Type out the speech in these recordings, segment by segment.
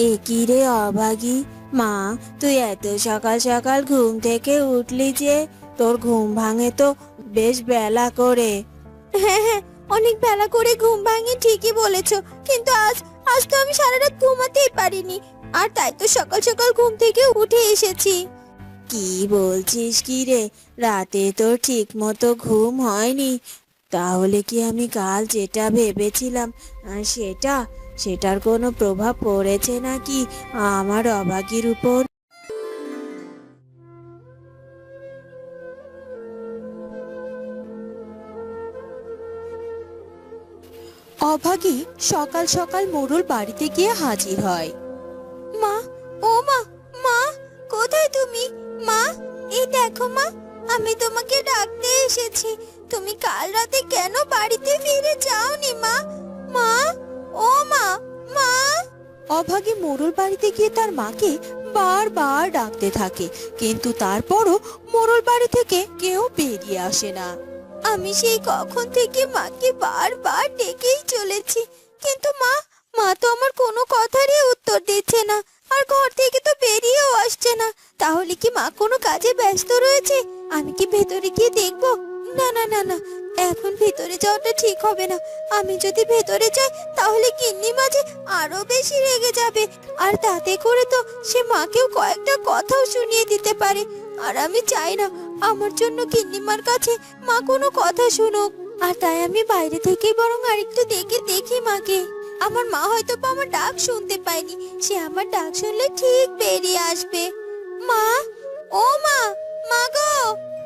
এ কি রে অভাগী মা, তুই এত সকাল সকাল ঘুম থেকে উঠলি যে? তোর ঘুম ভাঙে তো বেশ বেলা করে। হ্যাঁ হ্যাঁ, অনেক বেলা করে ঘুম ভাঙে, ঠিকই বলেছো। কিন্তু আজ আজ তো আমি সারা রাত ঘুমাতেই পারিনি, আর তাই তো সকাল সকাল ঘুম থেকে উঠে এসেছি। কি বলছিস কি রে? রাতে তো ঠিক মতো ঘুম হয়নি? তাহলে কি আমি কাল যেটা ভেবেছিলাম সেটা সেটার কোনো প্রভাব পড়েছে নাকি আমার অভাগীর উপর? অভাগী সকাল সকাল মোড়ল বাড়িতে গিয়ে হাজির হয়। মা, ও মা, মা, কোথায় তুমি? মা, এই দেখো মা, আমি তোমাকে ডাকতে এসেছি। তুমি কাল রাতে কেন বাড়িতে ফিরে যাওনি মা? মা, ও মা, মা। অভাগী মোড়ল বাড়িতে গিয়ে তার মাকে বারবার ডাকতে থাকে, কিন্তু তারপরও মোড়ল বাড়ি থেকে কেউ বেরিয়ে আসে না। আমি সেই কখন থেকে মাকে বারবার ডেকেই চলেছি, কিন্তু মা মা তো আমার কোনো কথারই উত্তর দিচ্ছে না, আর ঘর থেকে তো বেরিয়েও আসছে না। তাহলে কি মা কোনো কাজে ব্যস্ত রয়েছে? আমি কি ভেতরে গিয়ে দেখবো? না না না না, এখন ভেতরে যাওয়াটা ঠিক হবে না। আমি যদি ভেতরে যাই তাহলে গিন্নি মাঝে আরো বেশি রেগে যাবে, আর তাতে করে তো সে মাকেও কয়েকটা কথাও শুনিয়ে দিতে পারে। আর আমি চাই না আমার জন্য গিন্নিমার কাছে মা কোনো কথা শুনুক। আর তাই আমি বাইরে থেকে বরং আরেকটু দেখি মাকে। আমার মা হয়তো বা আমার ডাক শুনতে পায়নি, সে আমার ডাক শুনলে ঠিক বেরিয়ে আসবে। মা, ও মা, মা গো,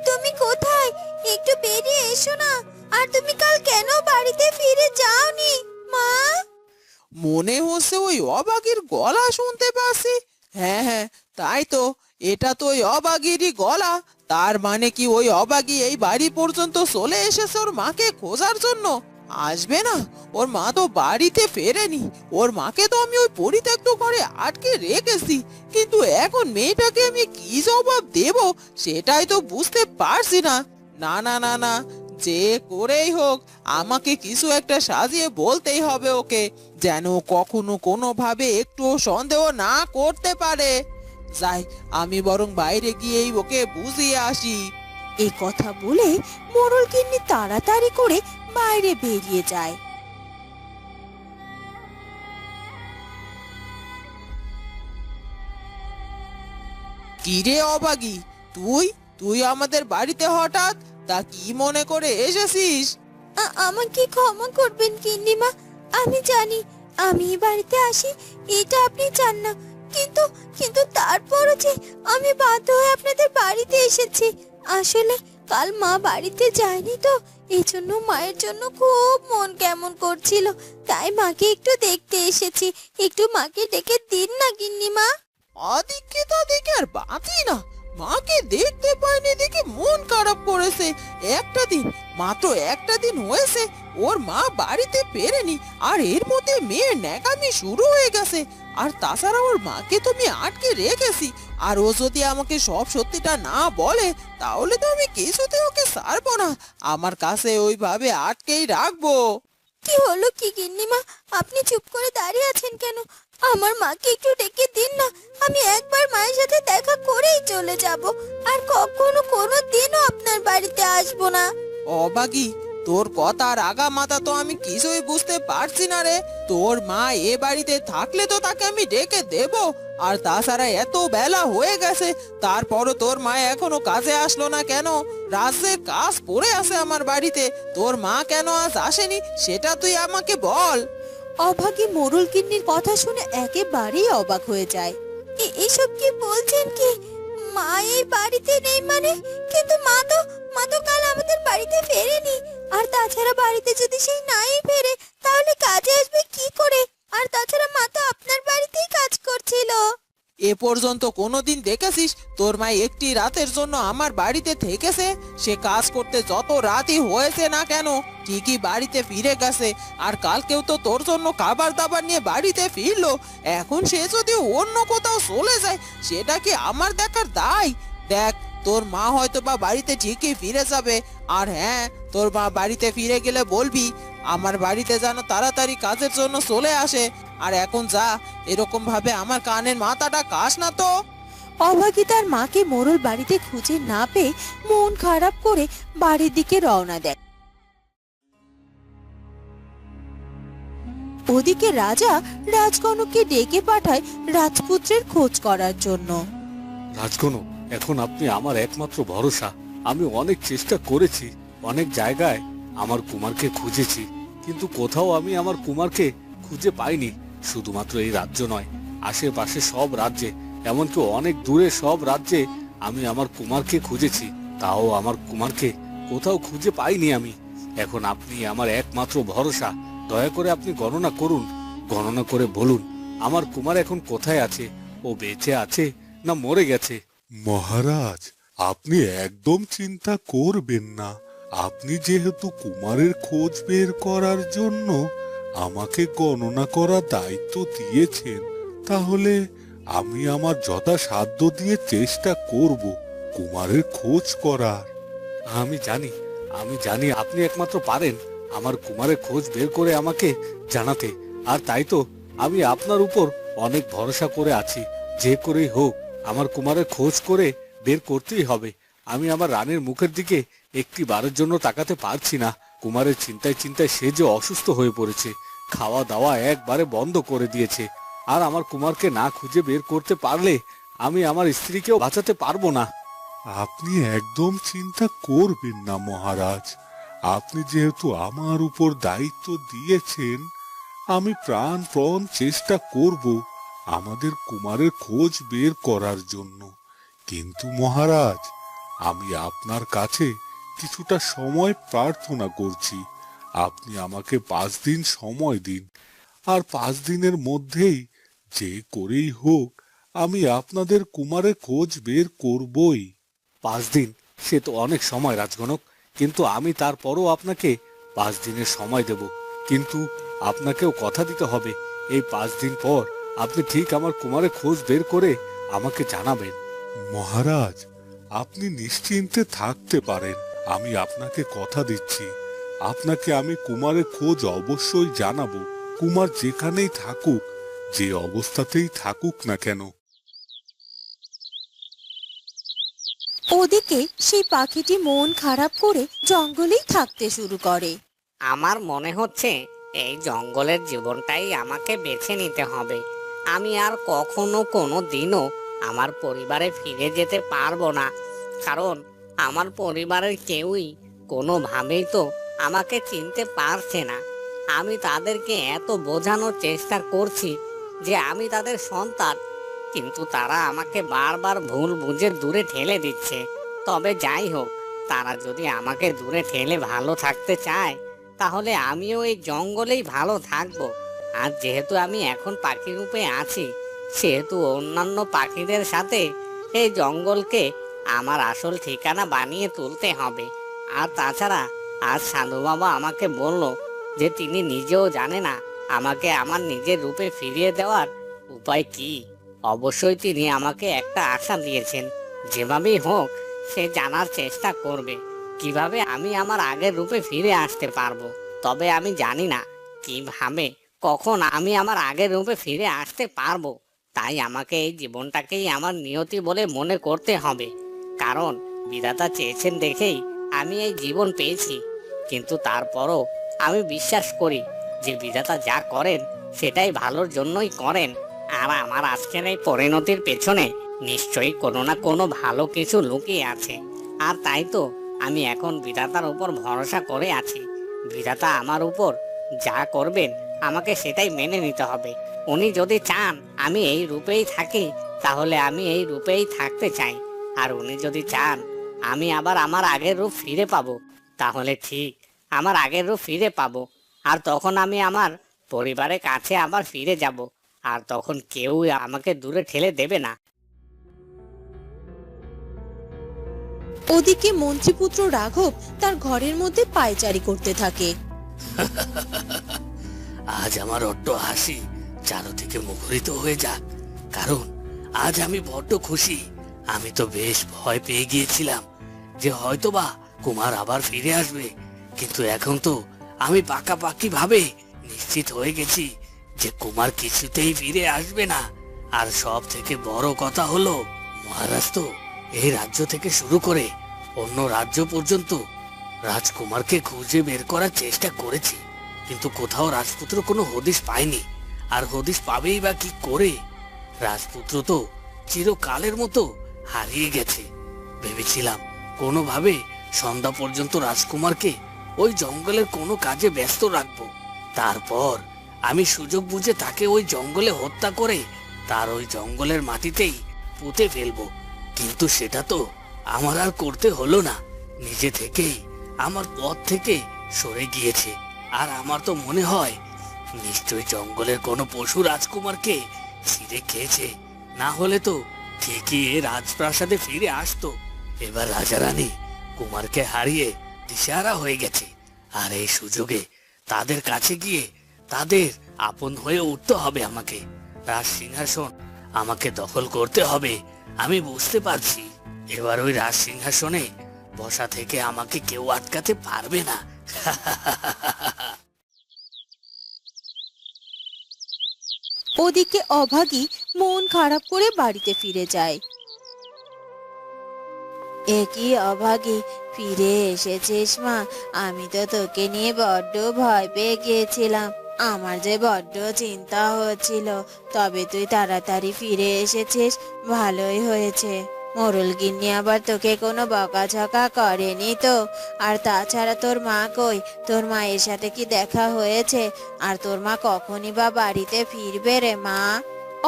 তুমি কোথায়? একটু বেরিয়ে এসো না। আর তুমি কাল কেন বাড়িতে ফিরে যাওনি মা? মনে হচ্ছে ওই অবাগীর গলা শুনতে পাচ্ছি। হ্যাঁ হ্যাঁ, তাই তো, এটা তো ওই অবাগীরই গলা। তার মানে কি ওই অবাগী এই বাড়ি পর্যন্ত চলে এসেছে ওর মাকে খোঁজার জন্য? আসবে না, ওর মা তো বাড়িতে ফেরেনি। ওর মাকে তো আমি ওই পরিত্যক্ত ঘরে আটকে রেখেছি, কিন্তু এখন মেয়েটাকে আমি কি জবাব দেব সেটাই তো বুঝতে পারছি না। না না না না, যে করেই হোক আমাকে কিছু একটা সাজিয়ে বলতেই হবে ওকে, যেন কখনো কোনোভাবে একটু সন্দেহ না করতে পারে। যাই, আমি বরং বাইরে গিয়েই ওকে বুঝিয়ে আসি। এই কথা বলে মোড়ল গিন্নি তাড়াতাড়ি করে বাইরে বেরিয়ে যায়। কিরে অবাগী, তুই তুই আমাদের বাড়িতে হঠাৎ, তা কি মনে করে এসেছিস? আমাকে ক্ষমা করবেন গিন্নিমা। আমি জানি আমি এই বাড়িতে আসি এটা আপনি চান না, কিন্তু কিন্তু তারপরও যে আমি বাধ্য হয়ে আপনাদের বাড়িতে এসেছি। আসলে কাল মা বাড়িতে যায়নি তো, এই জন্য মায়ের জন্য খুব মন কেমন করছিল, তাই মাকে একটু দেখতে এসেছি। একটু মাকে ডেকে দিন না গিন্নিমা। আদিক্ষেতা দেখে আর বাঁচি না, মাকে দেখতে পাইনি দেখে মন খারাপ করেছে। একটা দিন, মাত্র একটা দিন হয়েছে ওর মা বাড়িতে ফেরেনি, আর এর মধ্যে মেয়ের ন্যাকামি শুরু হয়ে গেছে। আর তাছাড়া ওর মাকে তো আমি আটকে রেখেছি, আর ও যদি আমাকে সব সত্যিটা না বলে তাহলে তো আমি কিছুতে ওকে ছাড়বো না, আমার কাছে ওইভাবে আটকেই রাখবো। কি হলো কি গিন্নিমা, আপনি চুপ করে দাঁড়িয়ে আছেন কেন? আমার মাকে একটু ডেকে দিন না, আমি একবার মায়ের সাথে দেখা করেই চলে যাব, আর কখনো কোনো দিনও আপনার বাড়িতে আসবো না। অবাগী, তোর কথার আগা মাথা তো আমি কিছুই বুঝতে পারছি না রে। তোর মা এ বাড়িতে থাকলে তো তাকে আমি ডেকে দেব, আর তাছাড়া এত বেলা হয়ে গেছে, তারপরও তোর মা এখনো কাজে আসলো না কেন? রাজ্যের কাজ পড়ে আছে আমার বাড়িতে, তোর মা কেন আজ আসেনি সেটা তুই আমাকে বল। অভাগী মোড়ল গিন্নির কথা শুনে একেবারেই অবাক হয়ে যায়। এসব কি বলছেন কি? মা এই বাড়িতে নেই মানে? কিন্তু মা তো কাল আমাদের বাড়িতে ফেরেনি। আর তাছাড়া বাড়িতে যদি সেই নাই ফেরে তাহলে কাজে আসবে কি করে? আর তাছাড়া মা তো আপনার বাড়িতেই কাজ করছিল। এ পর্যন্ত কোনোদিন দেখেছিস তোর মা একটি রাতের জন্য আমার বাড়িতে থেকেছে? সে কাজ করতে যত রাতই হয়েছে না কেন ঠিকই বাড়িতে ফিরে গেছে। আর কালকেও তো তোর জন্য খাবার দাবার নিয়ে বাড়িতে ফিরলো। এখন সে যদি অন্য কোথাও চলে যায় সেটা কি আমার দেখার দায়? দেখ, তোর মা হয়তো বা বাড়িতে ঠিকই ফিরে যাবে। আর হ্যাঁ, তোর মা বাড়িতে ফিরে গেলে বলবি আমার বাড়িতে যেন তাড়াতাড়ি কাজের জন্য চলে আসে। আর এখন যা, এরকম ভাবে আমার কানের মাথাটা কাশ না তো। অভাগী তার মাকে মোড়ল বাড়িতে খুঁজে না পেয়ে মন খারাপ করে বাড়ির দিকে রওনা দেয়। ওদিকে রাজা রাজকনককে ডেকে পাঠায় রাজপুত্রের খোঁজ করার জন্য। রাজকনক, এখন আপনি আমার একমাত্র ভরসা। আমি অনেক চেষ্টা করেছি, অনেক জায়গায় আমার কুমারকে খুঁজেছি, কিন্তু কোথাও আমি আমার কুমারকে খুঁজে পাইনি। শুধুমাত্র এই রাজ্য নয়, আশেপাশে সব রাজ্যে, এমনকি অনেক দূরে সব রাজ্যে আমি আমার কুমারকে খুঁজেছি, তাও আমার কুমারকে কোথাও খুঁজে পাইনি আমি। এখন আপনি আমার একমাত্র ভরসা। দয়া করে আপনি গণনা করুন, গণনা করে বলুন আমার কুমার এখন কোথায় আছে। ও বেঁচে আছে না মরে গেছে? মহারাজ, আপনি একদম চিন্তা করবেন না। আপনি যেহেতু কুমারের খোঁজ বের করার জন্য আমাকে গণনা করার দায়িত্ব দিয়েছেন, তাহলে আমি আমার যথাসাধ্য দিয়ে চেষ্টা করব কুমারের খোঁজ করার। আমি জানি আপনি একমাত্র পারেন আমার কুমারের খোঁজ বের করে আমাকে জানাতে। আর তাই তো আমি আপনার উপর অনেক ভরসা করে আছি। যে করেই হোক আমার কুমারের খোঁজ করে বের করতেই হবে। আমি আমার রানীর মুখের দিকে একটি বারের জন্য তাকাতে পারছি না। কুমারের চিন্তায় চিন্তায় সে যে অসুস্থ হয়ে পড়েছে, খাওয়া দাওয়া একবারে বন্ধ করে দিয়েছে। আর আমার কুমারকে না খুঁজে বের করতে পারলে আমি আমার স্ত্রীকেও বাঁচাতে পারবো না। আপনি একদম চিন্তা করবেন না মহারাজ। আপনি যেহেতু আমার উপর দায়িত্ব দিয়েছেন, আমি প্রাণপণ চেষ্টা করব আমাদের কুমারের খোঁজ বের করার জন্য। কিন্তু মহারাজ, আমি আপনার কাছে কিছুটা সময় প্রার্থনা করছি। আপনি আমাকে 5 দিন সময় দিন, আর 5 দিনের মধ্যেই যে করেই হোক আমি আপনাদের কুমারের খোঁজ বের করবই। 5 দিন সে তো অনেক সময় রাজগণক, কিন্তু আমি তারপরও আপনাকে 5 দিনের সময় দেব। কিন্তু আপনাকেও কথা দিতে হবে, এই 5 দিন পর আপনি ঠিক আমার কুমারের খোঁজ বের করে আমাকে জানাবেন। মহারাজ, আপনি নিশ্চিন্তে থাকতে পারেন। আমি আপনাকে কথা দিচ্ছি, আপনাকে আমি কুমারের খোঁজ অবশ্যই জানাবো। কুমার যেখানেই থাকুক, যে অবস্থাতেই থাকুক না কেন। ওদিকে সেই পাখিটি মন খারাপ করে জঙ্গলেই থাকতে শুরু করে। আমার মনে হচ্ছে এই জঙ্গলের জীবনটাই আমাকে বেছে নিতে হবে। আমি আর কখনো কোনো দিনও আমার পরিবারে ফিরে যেতে পারবো না, কারণ আমার পরিবারের কেউই কোনোভাবেই তো আমাকে চিনতে পারছে না। আমি তাদেরকে এত বোঝানোর চেষ্টা করছি যে আমি তাদের সন্তান, কিন্তু তারা আমাকে বারবার ভুল বুঝে দূরে ঠেলে দিচ্ছে। তবে যাই হোক, তারা যদি আমাকে দূরে ঠেলে ভালো থাকতে চায়, তাহলে আমিও এই জঙ্গলেই ভালো থাকবো। আর যেহেতু আমি এখন পাখি রূপে আছি, সেহেতু অন্যান্য পাখিদের সাথে এই জঙ্গলকে আমার আসল ঠিকানা বানিয়ে তুলতে হবে। আর তাছাড়া আজ সাধু বাবা আমাকে বলল যে তিনি নিজেও জানে না আমাকে আমার নিজের রূপে ফিরিয়ে দেওয়ার উপায় কি। অবশ্যই তিনি আমাকে একটা আশা দিয়েছেন, যেভাবেই হোক সে জানার চেষ্টা করবে কিভাবে আমি আমার আগের রূপে ফিরে আসতে পারবো। তবে আমি জানি না কিভাবে কখন আমি আমার আগের রূপে ফিরে আসতে পারবো। তাই আমাকে এই জীবনটাকেই আমার নিয়তি বলে মনে করতে হবে, কারণ বিধাতা চেয়েছেন দেখেই আমি এই জীবন পেয়েছি। কিন্তু তারপরও আমি বিশ্বাস করি যে বিধাতা যা করেন সেটাই ভালোর জন্যই করেন। আর আমার আজকের এই পরিণতির পেছনে নিশ্চয়ই কোনো না কোনো ভালো কিছু লুকিয়ে আছে। আর তাই তো আমি এখন বিধাতার উপর ভরসা করে আছি। বিধাতা আমার উপর যা করবেন আমাকে সেটাই মেনে নিতে হবে। উনি যদি চান আমি এই রূপেই থাকি, তাহলে আমি এই রূপেই থাকতে চাই। আর উনি যদি চান আমি আবার আমার আগের রূপ ফিরে পাবো, তাহলে ঠিক আমার আগের রূপ ফিরে পাবো। আর তখন আমি আমার পরিবারের কাছে আবার ফিরে যাব, আর তখন কেউ আমাকে দূরে ঠেলে দেবে না। ওদিকে মন্ত্রীপুত্র রাঘব তার ঘরের মধ্যে পায়চারি করতে থাকে। আজ আমার অট্ট হাসি চারদিকে মুখরিত হয়ে যাক, কারণ আজ আমি বড্ড খুশি। আমি তো বেশ ভয় পেয়ে গিয়েছিলাম যে হয়তোবা কুমার আবার ফিরে আসবে, কিন্তু এখন তো আমি পাকাপাকি ভাবে নিশ্চিত হয়ে গেছি যে কুমার কিছুতেই ফিরে আসবে না। আর সব থেকে বড় কথা হলো, মহারাজ তো এই রাজ্য থেকে শুরু করে অন্য রাজ্য পর্যন্ত রাজকুমারকে খুঁজে বের করার চেষ্টা করেছি, কিন্তু কোথাও রাজপুত্র কোনো হদিশ পায়নি। আর হদিশ পাবেই বা কি করে? রাজপুত্র তো চিরকালের মতো হারিয়ে গেছে। ভেবেছিলাম কোনোভাবে সন্ধ্যা পর্যন্ত রাজকুমারকে ওই জঙ্গলের কোনো কাজে ব্যস্ত রাখবো, তারপর আমি সুযোগ বুঝে তাকে ওই জঙ্গলে হত্যা করে তার ওই জঙ্গলের মাটিতেই পুঁতে ফেলবো। কিন্তু সেটা তো আমার আর করতে হলো না, নিজে থেকেই আমার পথ থেকে সরে গিয়েছে। আর আমার তো মনে হয় নিশ্চয়ই জঙ্গলের কোনো পশু রাজকুমারকে ছিঁড়ে খেয়েছে, না হলে তো ঠিকই এ রাজপ্রাসাদে ফিরে আসতো। এবার রাজারানী কুমারকে হারিয়ে দিশেহারা হয়ে গেছে, আর এই সুযোগে তাদের কাছে গিয়ে তাদের আপন হয়ে উঠতে হবে আমাকে। রাজ সিংহাসন আমাকে দখল করতে হবে। আমি বুঝতে পারছি এবার ওই রাজ সিংহাসনে বসা থেকে আমাকে কেউ আটকাতে পারবে না। ওদিকে অভাগী মন খারাপ করে বাড়িতে ফিরে যায়। এ কি অভাগী, ফিরে এসেছিস মা? আমি তো তোকে নিয়ে বড্ড ভয় পেয়ে গিয়েছিলাম, আমার যে বড্ড চিন্তা হচ্ছিল। তবে তুই তাড়াতাড়ি ফিরে এসেছিস, ভালোই হয়েছে। মোরল গিন্নি আবার তোকে কোনো বকাঝকা করেনি তো? আর তাছাড়া তোর মা কই? তোর মায়ের সাথে কি দেখা হয়েছে? আর তোর মা কখনই বা বাড়িতে ফিরবে রে মা?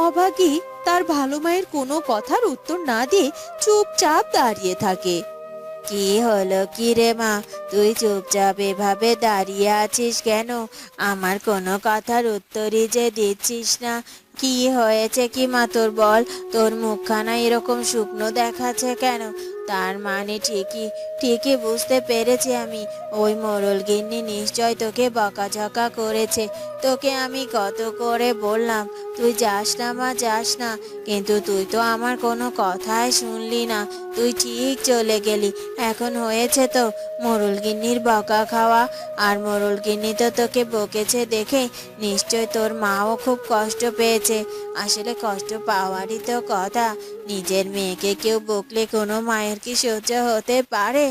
অভাগী তার ভালো মায়ের কোনো কথার উত্তর না দিয়ে চুপচাপ দাঁড়িয়ে থাকে। কি হলো কি রে মা, তুই চুপচাপ এভাবে দাঁড়িয়ে আছিস কেন? আমার কোনো কথার উত্তরই যে দিচ্ছিস না। কি হয়েছে কি মা তোর, বল। তোর মুখখানা এরকম শুকনো দেখাচ্ছে কেন? তার মানে ঠিকই ঠিকই বুঝতে পেরেছি আমি, ওই মোড়ল গিন্নি নিশ্চয় তোকে বকাঝকা করেছে। তোকে আমি কত করে বললাম তুই যাস না মা, যাস না, কিন্তু তুই তো আমার কোনো কথাই শুনলি না। তুই ঠিক চলে গেলি। এখন হয়েছে তো মোড়ল গিন্নির বকা খাওয়া। আর মোড়ল গিন্নি তো তোকে বকেছে দেখে নিশ্চয় তোর মাও খুব কষ্ট পেয়েছে। আসলে কষ্ট পাওয়ারই তো কথা। নিজের মেয়েকে কেউ বকলে কোনো মায়ের কি সহ্য হতে পারে?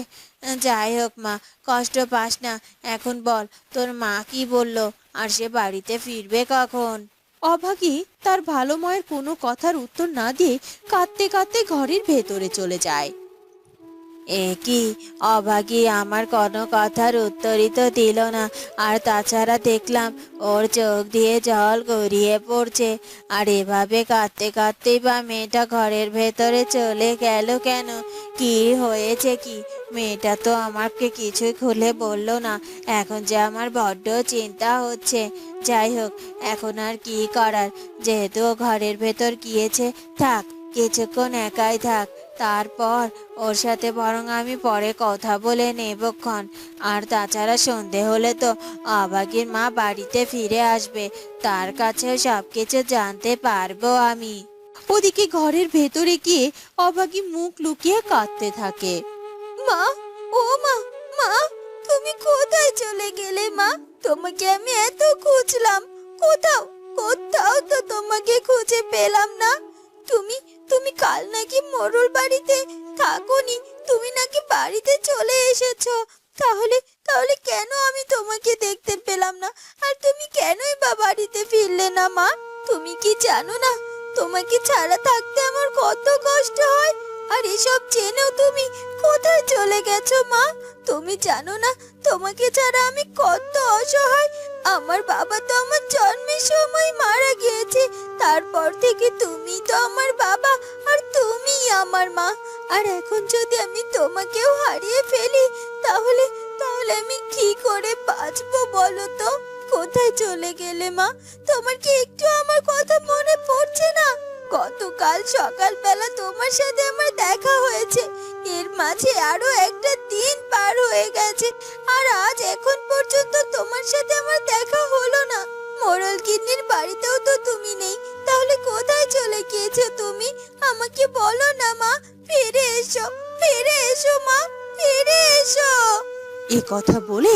যাই হোক মা, কষ্ট পাস না। এখন বল তোর মা কি বললো, আর সে বাড়িতে ফিরবে কখন? অভাগী তার ভালো মায়ের কোনো কথার উত্তর না দিয়ে কাঁদতে কাঁদতে ঘরের ভেতরে চলে যায়। এ কি, অভাগী আমার কোনো কথার উত্তরই তো দিল না। আর তাছাড়া দেখলাম ওর চোখ দিয়ে জল গড়িয়ে পড়ছে। আর এভাবে কাঁদতে কাঁদতেই বা মেয়েটা ঘরের ভেতরে চলে গেল কেন? কি হয়েছে কি? মেয়েটা তো আমাকে কিছুই খুলে বলল না। এখন যে আমার বড্ড চিন্তা হচ্ছে। যাই হোক, এখন আর কি করার, যেহেতু ও ঘরের ভেতর গিয়েছে, থাক, কিছুক্ষণ একাই থাক। তারপর ওর সাথে বরং আমি পরে কথা বলে নেবক্ষণ। আর তাছাড়া সন্ধে হলে তো অভাগীর মা বাড়িতে ফিরে আসবে, তার কাছেও সবকিছু জানতে পারবো আমি। ওদিকে ঘরের ভেতরে গিয়ে অভাগী মুখ লুকিয়ে কাঁদতে থাকে। মা, ও মা, মা, তুমি কোথায় চলে গেলে মা? তোমাকে আমি এত খুঁজলাম, কোথাও কোথাও তো তোমাকে খুঁজে পেলাম না। তুমি তুমি কাল নাকি মোড়ল বাড়িতে থাকোনি, তুমি নাকি বাড়িতে চলে এসেছো। তাহলে তাহলে কেন আমি তোমাকে দেখতে পেলাম না? আর তুমি কেনই বা বাড়িতে ফিরলে না মা? তুমি কি জানো না তোমাকে ছাড়া থাকতে আমার কত কষ্ট হয়? আর এসব জেনেও তুমি কোথায় চলে গেছো মা? তুমি জানো না তোমাকে ছাড়া আমি কত অসহায়। আমার বাবা তো আমার জন্মের সময় মারা গিয়েছে। তারপর থেকে তুমি তো আমার বাবা, আর তুমি আমার মা। আর এখন যদি আমি তোমাকেও হারিয়ে ফেলি, তাহলে তাহলে আমি কি করে বাঁচবো বলো তো? কোথায় চলে গেলে মা? তোমার কি একটু আমার কথা মনে পড়ছে না? গতকাল সকালবেলা তোমার সাথে আমার দেখা হয়েছে, এর মাঝে আরো একটা দিন পার হয়ে গেছে, আর আজ এখন পর্যন্ত তোমার সাথে আমার দেখা হলো না। মোড়ল গিন্নির বাড়িতেও তো তুমি নেই, তাহলে কোথায় চলে গিয়েছো তুমি? আমাকে বলো না মা, ফিরে এসো, ফিরে এসো মা, ফিরে এসো। এ কথা বলে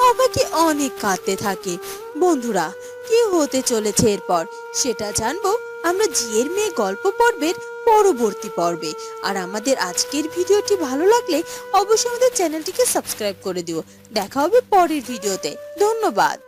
অভাগী অনেক কাঁদতে থাকে। বন্ধুরা, কি কি হতে চলেছে এরপর সেটা জানবো আমরা জিয়ের মেয়ে গল্প পর্বের পরবর্তী পর্বে। আর আমাদের আজকের ভিডিওটি ভালো লাগলে অবশ্যই আমাদের চ্যানেলটিকে সাবস্ক্রাইব করে দিও। দেখা হবে পরের ভিডিওতে। ধন্যবাদ।